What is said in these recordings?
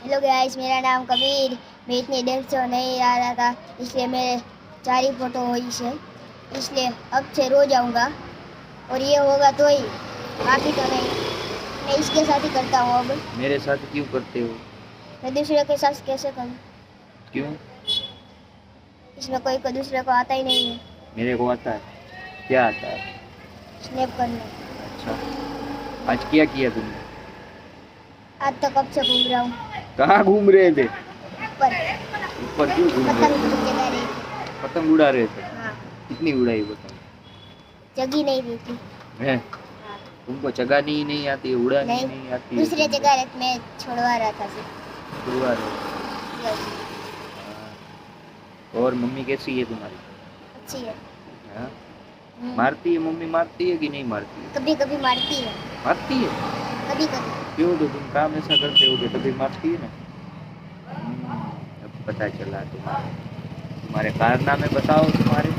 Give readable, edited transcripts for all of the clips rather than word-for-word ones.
Hello guys, मेरा नाम कबीर। मैं इतनी देर से नहीं आ रहा था, इसलिए मेरे 4 ही फोटो हुई से, इसलिए अब से रोज आऊँगा और ये होगा तो ही, बाकी तो नहीं। मैं इसके साथ ही करता हूँ अब। मेरे साथ क्यों करते हो? मैं दूसरे के साथ कैसे करूँ? क्यों? इसमें कोई को दूसरे को आता ही नहीं है। मेरे को आता है। क्या आता है? स्नैप करना। अच्छा, आज क्या किया तुमने? आज तो कब से घूम रहा हूँ कहाँ घूम रहे थे? ऊपर। ऊपर क्यों घूम रहे पतंग थे? जगा रही थी। पतंग उड़ा रहे थे? हाँ, कितनी उड़ाई पतंग? जगी नहीं रही थी। है? तुमको चगानी ही नहीं आती, उड़ानी ही नहीं आती है? दूसरे जगह रख मैं छोड़वा रहा था सिर्फ। उड़ा रहे थे। यस, हाँ। और मम्मी कैसी है तुम्हारी? अच्छी है। हाँ? मारती है मम्मी? मारती है कि नहीं मारती है? कभी कभी मारती है, मारती है? कभी कभी। क्यों? तो तुम काम ऐसा करते हो कि तभी मारती है ना। अब पता चला तुम्हारे कारनामे बताओ तुम्हारे।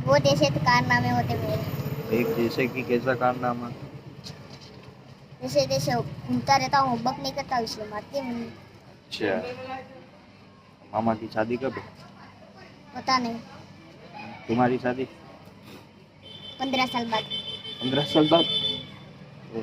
वो जैसे तो कारनामे होते मेरे। एक जैसे कि कैसा कारनामा? जैसे जैसे घूमता रहता हूँ, बक नहीं करता, इसलिए मारती है मम्मी। अच्छा, मामा की शादी कब है? पता नहीं, तुम्हारी शादी? 15 साल बाद। 15 साल बाद? ओ,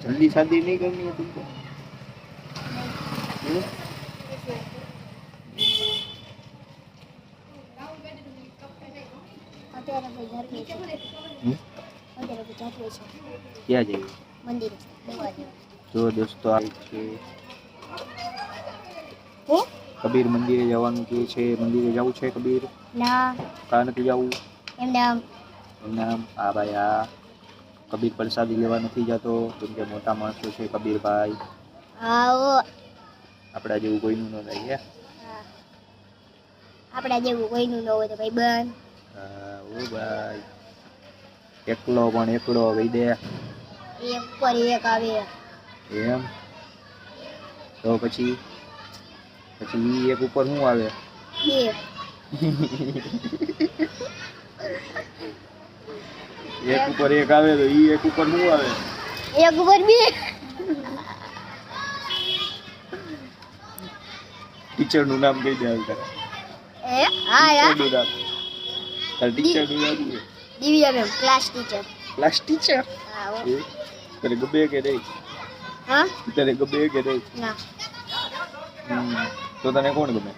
जल्दी शादी नहीं करनी है तुमको? क्यों? અત્યારે કોઈ ઘર નહીં છે. અત્યારે ગુજરાત હોય છે. ક્યાં જઈએ? મંદિરે દેવા જેવા. જો દોસ્તો આવે છે, હું કબીર મંદિરે જવાનું કહે છે. મંદિરે જવું છે કબીર? ના, કાં નથી જવું? એમને આમ એમને આમ? આ ભાઈ આ કબીર પ્રસાદી લેવા નથી જતો, કેમ કે મોટા માણસો છે કબીરભાઈ. આવો. આપણા જેવું કોઈનું ન થાય. હા. આપણા જેવું કોઈનું ન હોય તો ભાઈ બન. હા ઓ ભાઈ, એકલો પણ એકલો કહી દે. એક પર એક આવે. એમ? તો પછી ઈ એક ઉપર શું આવે? બે. એક ઉપર એક આવે તો ઈ એક ઉપર શું આવે? એક ઉપર બે. ટીચર નું નામ કહી દે હાલ તારે. હા યાર. ટીચરનું નામ. તારે ટીચર નું નામ શું? Divya ma'am, class teacher. Class teacher? હા. તારે ગમે કે નહીં? હા? તારે ગમે કે નહીં? ના, તો તને કોણ ગમે?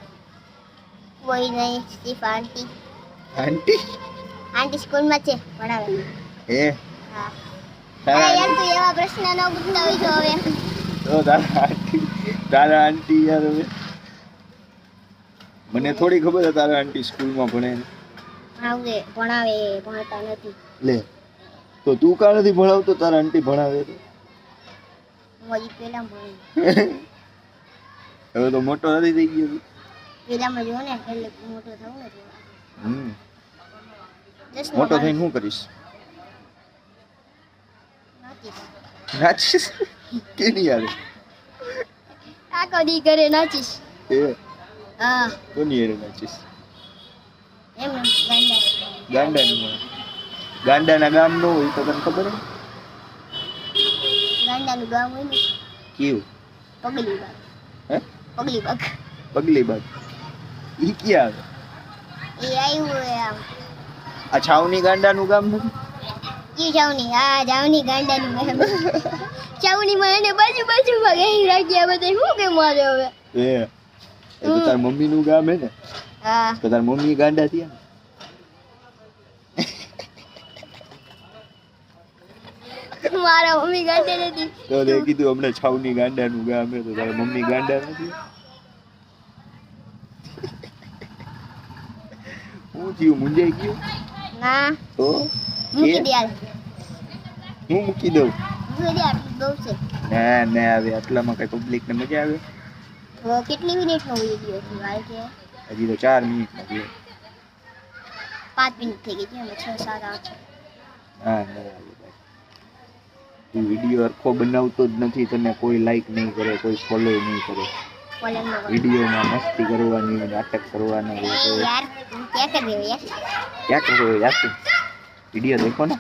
કોઈ નહીં, સિર્ફ આંટી. આંટી? આંટી સ્કૂલમાં છે, ભણાવે. હે? હા. તારા અરે યાર, તું એવા પ્રશ્ન ન પૂછતા હોય તો હવે. તો તારા આંટી યાર હવે મને થોડી ખબર છે તારા આંટી સ્કૂલમાં ભણે. ભણાવે, ભણતા નથી. લે, તો તું કાં નથી ભણાવતો? તારા આંટી ભણાવે તો હું હજી પહેલા ભણું. હવે તો મોટો નથી થઈ ગયો તું? પહેલામાં જો ને, એટલે મોટો થવું ને થોડો. મોટો થઈને શું કરીશ? નાચીશ. નાચીશ? કેની યાર? આખો દી ઘરે નાચીશ. એ હા. કોની યાર નાચીશ? એમ ને, ગાંડા. ગાંડાનું? ગાંડાના ગામ નો હોય તો તને ખબર હે? ગાંડાનું ગામ હોય ને, કેવું? પગલી બાગ. હે? પગલી બાગ. પગલી બાગ? ઈ ક્યાં આવે? એ આવ્યું હોય આમ. આ છાવની ગાંડાનું ગામ નથી? ઈ જાવની, હા જાવની ગાંડાનું ગામ. ચાવણીમાં એને બાજુમાં ગઈ રાખ્યા બધા. શું કેમ મારે હવે? એ તો તાર મમ્મી નું ગામ હે ને? હા. તો તાર મમ્મી ગાંડા થયા ને? મારા મમ્મી ગાંડા નથી. તો તે કીધું હમણાં છાવની ગાંડાનું ગામ હે, તો તારા મમ્મી ગાંડા નથી? હું થયું? મુંજાઈ ગયું? ના, તો મૂકી દે હાલ. હું મૂકી દઉં? મૂકી દે, આટલું બહુ છે. ના ના, આવે આટલામાં કઈ પબ્લિક ને મજા આવે? તો કેટલી મિનિટનો વિડીયો છે? હાલ કે હજી તો 4 મિનિટ નથી. 5 મિનિટ થઈ ગઈ છે, અમે 6 7 8. હા ના આવે ભાઈ. તું વિડીયો અરખો બનાવતો જ નથી, તને કોઈ લાઈક નહીં કરે, કોઈ ફોલો નહીં કરે. વિડીયોમાં મસ્તી કરવાની, નાટક કરવાના હોય તો यार क्या कर रहे हो यार? क्या कर रहे हो यार? तुम वीडियो देखो ना.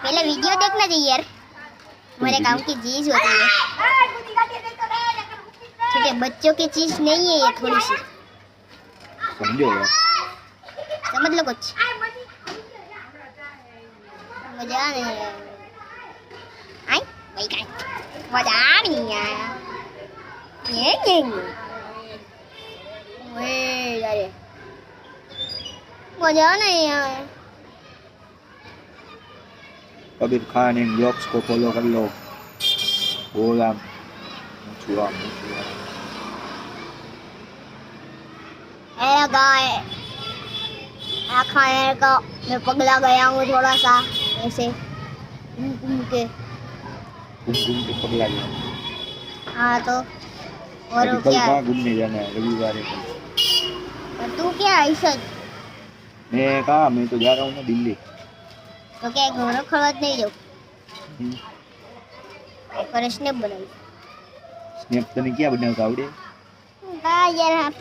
पहले वीडियो देखना चाहिए यार, हमारे काम की चीज होती है. छोटे बच्चों की चीज नहीं है ये, थोड़ी सी समझो यार, समझ लो कुछ। मजा नहीं आया। आई भाई का मजा नहीं आया। ये अरे मजा नहीं आया। कबीर खान इन ब्लॉग्स को फॉलो कर लो। बोला छुआ गाय खाने का मैं पगला गया हूँ थोड़ा सा ऐसे घूम के पगला गया। हाँ तो और अभी कल क्या कहाँ घूमने जाना है? रविवार है। तू क्या ऐसा? मैं कहा, मैं तो जा रहा हूँ ना दिल्ली। तो क्या घोड़ो खड़ोत नहीं जाओ? पर स्नैप बनाई। स्नैप तने क्या बनावता आवड़े? हाँ यार, हाँ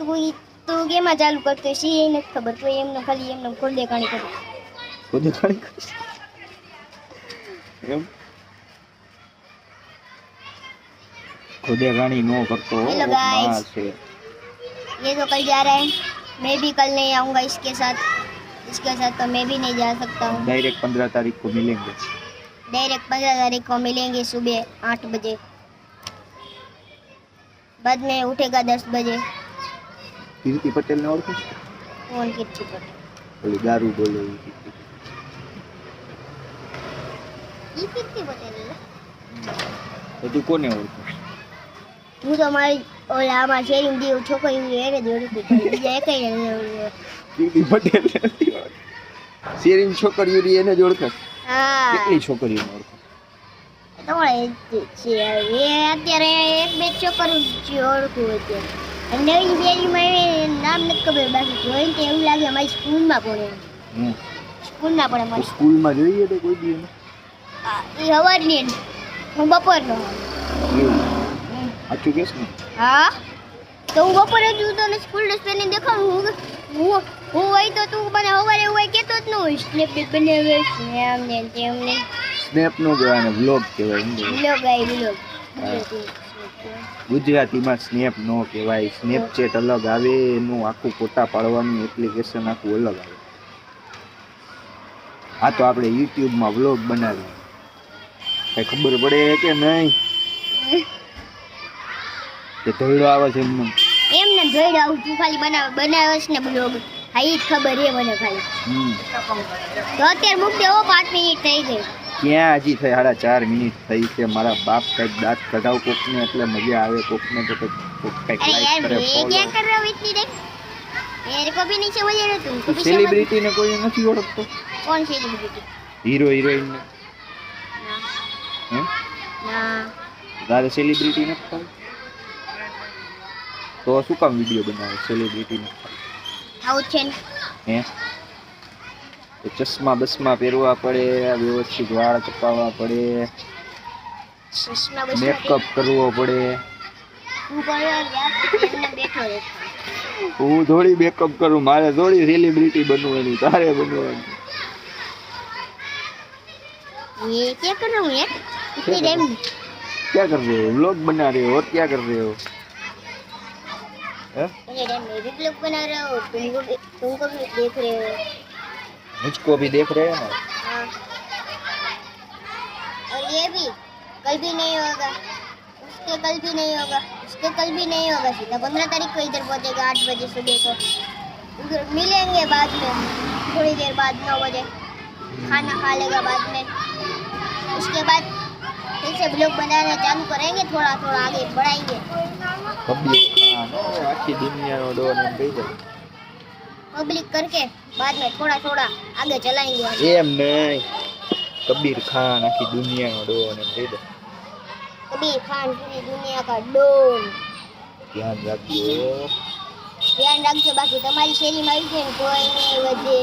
तू गेम चालू करते सी ये नहीं खबर, तो एमने खाली एमने खोल दे काणी कर। खोल दे काणी कर। एम खुदे गाड़ी नो करतो। हेलो गाइस, ये तो कल जा रहा है, मैं भी कल नहीं आऊँगा इसके साथ तो मैं भी नहीं जा सकता हूँ। डायरेक्ट 15 तारीख को मिलेंगे। डायरेक्ट 15 तारीख को मिलेंगे सुबह 8 बजे। बाद में उठेगा 10 बजे। कीर्ति पटेल ने ओळखो? कौन कीर्ति पटेल? बोली दारू बोले। ये कीर्ति पटेल है? तो तू कोने ओळखो? હું તો મારી ઓલા આમાં શેરિંગ દી છોકરી એને જોડું બીજા એકઈ ને कीर्ति पटेल શેરિંગ છોકરીઓ રી એને જ ઓળખે? હા કેટલી છોકરીઓ ઓળખે? તમારે છે એ અત્યારે એક બે છોકરીઓ ઓળખું અત્યારે. નવી શેરીમાં નામ નથી ખબર, બાકી જોઈને તો એવું લાગે અમારી સ્કૂલમાં ભણે. સ્કૂલમાં ભણે મારી સ્કૂલમાં જોઈએ તો કોઈ દી એને? એ સવારની હું બપોરનો. સાચું કેસ ને? હા તો હું બપોરે જ તને સ્કૂલ ડ્રેસ પહેરીને દેખાડું. હું હોય તો તું મને સવારે હોય કહેતો જ ન હોય સ્નેપ બનાવે આમ ને તેમ ને. સ્નેપ નો કહેવાય ને વ્લોગ કહેવાય. વ્લોગ આઈ વ્લોગ ગુજરાતીમાં સ્નેપ નો કહેવાય. સ્નેપચેટ અલગ આવે, એનું આખું ફોટા પાડવાનું એપ્લિકેશન આખું અલગ આવે. આ તો આપણે યુટ્યુબમાં વ્લોગ બનાવીએ, કઈ ખબર પડે કે નહીં? તે ધોઈડો આવે છે એમને ધોઈડો આવું તું ખાલી બનાવસ ને બ્લોગ. હા ઈ જ ખબર છે મને ખાલી. તો અત્યારે મૂક દેવો 5 મિનિટ થઈ ગઈ. ક્યાં હજી થઈ? 4.5 મિનિટ થઈ છે. મારા બાપ કઈક દાંત કઢાવ કોકને એટલે મજા આવે, કોકને તો કઈક લાઈક કરે. ये क्या कर रहा हो इतनी देर? मेरे को भी नहीं समझ रहा तुम को भी समझ। સેલિબ્રિટી ને કોઈ નથી ઓળખતો? कौन सेलिब्रिटी? હીરો હિરોઈન ને? હે ના તારે સેલિબ્રિટી નથી ખબર? તો શું કામ વિડિયો બનાવે સેલિબ્રિટી ને? આઉટ છે હે તો ચશ્મા બસમાં પહેરવા પડે, વ્યવસ્થિત વાળ કપાવવા પડે, ચશ્મા બસ મેકઅપ કરવો પડે. હું પર યાર એમને બેઠો રહે. હું થોડી મેકઅપ કરું, મારે થોડી સેલિબ્રિટી બનવાનું, તારે બનવાનું. ये क्या कर रहा हूँ यार इतनी टाइम? क्या कर रहे हो? व्लॉग बना रहे हो और क्या कर रहे हो? इतने टाइम मैं भी व्लॉग बना रहा हूँ, तुमको भी देख रहे हो. मुझको भी देख रहे हैं ना? हाँ. और ये भी कल भी नहीं होगा, उसके कल भी नहीं होगा, उसके कल भी नहीं होगा. सीधा 15 तारीख को इधर पहुँचेगा 8 बजे सुबह को. उधर मिलेंगे बाद में थोड़ी देर बाद 9 बजे. खाना खा लेगा बाद में. उसके बाद फिर से ब्लॉग बनाना चालू करेंगे, थोड़ा थोड़ा आगे बढ़ाएंगे. पब्लिक आखी दुनिया नो डोन एम कही दे. पब्लिक करके बाद में थोड़ा थोड़ा आगे चलाएंगे. एम नहीं, कबीर खान आखी दुनिया नो डोन एम कही दे. कबीर खान पूरी दुनिया का डोन. ध्यान रखो, ધ્યાન રાખજો, બાકી તમારી શેરીમાં આવી જાય ને કોઈ નહીં વધે.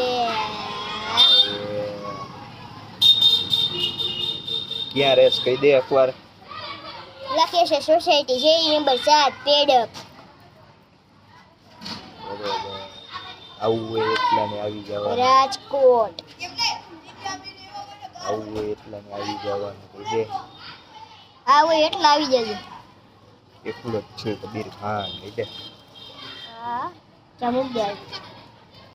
ક્યાં રેસ કહી દે એકવાર. લખે છે સોસાયટી શેરી નંબર 7 પેડક. આવું હોય એટલા ને આવી જવાનું. રાજકોટ. આવું હોય એટલા ને આવી જવાનું કહી દે. હા હોય એટલા આવી જજો. એકલો જ છે કબીર ખાન લઈ દે હા ચમક જાય